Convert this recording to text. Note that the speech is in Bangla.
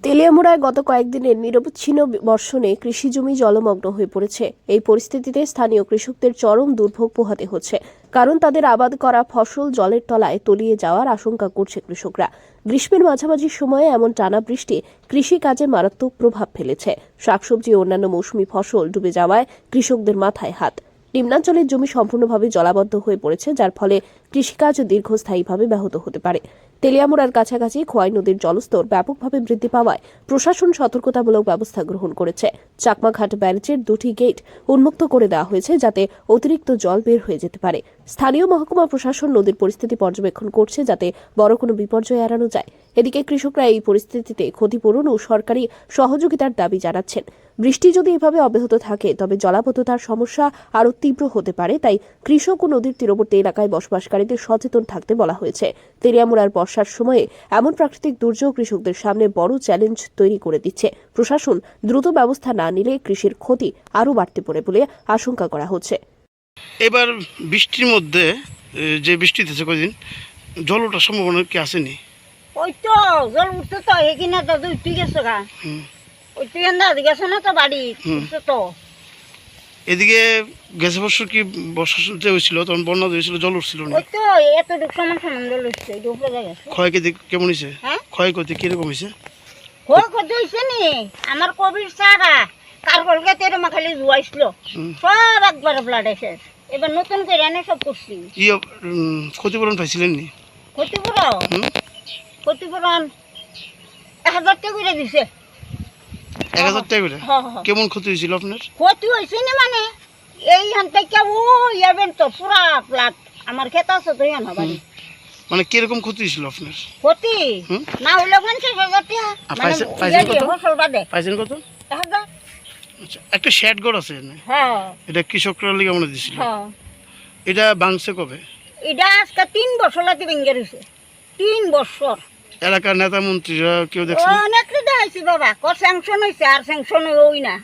তেলিয়ামুড়ায় গত কয়েকদিনের নিরবচ্ছিন্ন বর্ষণে কৃষিজমি জলমগ্ন হয়ে পড়েছে। এই পরিস্থিতিতে স্থানীয় কৃষকদের চরম দুর্ভোগ পোহাতে হচ্ছে, কারণ তাদের আবাদ করা ফসল জলের তলায় তলিয়ে যাওয়ার আশঙ্কা করছে কৃষকরা। গ্রীষ্মের মাঝামাঝি সময়ে এমন টানা বৃষ্টি কৃষিকাজে মারাত্মক প্রভাব ফেলেছে। শাকসবজি ও অন্যান্য মৌসুমী ফসল ডুবে যাওয়ায় কৃষকদের মাথায় হাত। নিম্নাঞ্চলের জমি সম্পূর্ণভাবে জলাবদ্ধ হয়ে পড়েছে, যার ফলে কৃষিকাজ দীর্ঘস্থায়ীভাবে ব্যাহত হতে পারে। তেলিয়ামুড়ার কাছাকাছি খোয়াই নদীর জলস্তর ব্যাপকভাবে বৃদ্ধি পাওয়ায় প্রশাসন সতর্কতামূলক ব্যবস্থা গ্রহণ করেছে। চাকমাঘাট ব্যারেজের 2টি গেট উন্মুক্ত করে দেওয়া হয়েছে, যাতে অতিরিক্ত জল বের হয়ে যেতে পারে। স্থানীয় মহকুমা প্রশাসন নদীর পরিস্থিতি পর্যবেক্ষণ করছে, যাতে বড় কোনো বিপর্যয় এড়ানো যায়। এদিকে কৃষকরা এই পরিস্থিতিতে ক্ষতিপূরণ ও সরকারি সহযোগিতার দাবি জানাচ্ছেন। বৃষ্টি যদি এভাবে অব্যাহত থাকে তবে জলাবদ্ধতার সমস্যা আরও তীব্র হতে পারে, তাই কৃষক ও নদীর তীরবর্তী এলাকায় বসবাসকারীদের সচেতন থাকতে বলা হয়েছে। তেলিয়ামুড়ার বর্ষার সময়ে এমন প্রাকৃতিক দুর্যোগ কৃষকদের সামনে বড় চ্যালেঞ্জ তৈরি করে দিচ্ছে। প্রশাসন দ্রুত ব্যবস্থা না নিলে কৃষির ক্ষতি আরও বাড়তে পারে বলে আশঙ্কা করা হচ্ছে। এবার বৃষ্টির মধ্যে যে বৃষ্টি হচ্ছে কদিন, জল ওঠার সম্ভাবনা কি আসেনি? ওই তো জল উঠতে তো এখানে তো উঠতে গেছে গা, ওই তুই গেছে না তো বাড়ি উঠতে তো। এদিকে গেছে বছর কি বর্ষা যে হয়েছিল তখন বন্যা হয়েছিল, জল উঠছিল না? ওই তো এতটুকু সমান সমান জল উঠছে, এটা উপরে গেছে। ক্ষয়ক্ষতি কেমন হয়েছে? হ্যাঁ, ক্ষয়ক্ষতি কিরকম হয়েছে? ক্ষতি হয়েছে নি আমার কবির সারা কারকলকে তেরমা খালি জুয়াইছিল, সব একবারে ব্লাড এসে এবার নতুন করে এনে সব করছি। ক্ষতিপূরণ পাইছিলেন নি? ক্ষতিপূরণ 1000 টাকা করে দিছে। 1000 টাকা করে? হ্যাঁ হ্যাঁ। কেমন ক্ষতি হয়েছিল আপনার? ক্ষতি হয়েছে না মানে এই থেকে ও ইয়াবেন তো পুরা প্লাট আমার খেত আছে তো না বাড়ি। মানে কিরকম ক্ষতি হয়েছিল আপনার? ক্ষতি না হলে 50,000 টাকা ফসল বাদে পাইছেন কত? 1000। আচ্ছা, একটা শেড ঘর আছে এখানে, হ্যাঁ এটা কৃষকরা লিগে মনে দিছিল। হ্যাঁ, এটা ভাঙছে কবে? এটা আজকে 3 বছর লাগি ভেঙে রয়েছে, 3 বছর। এলাকার নেতা মন্ত্রীরা কেউ দেখছে? অনেক দেখাইছি বাবা, স্যাংশন হয়েছে আর স্যাংশন হই না।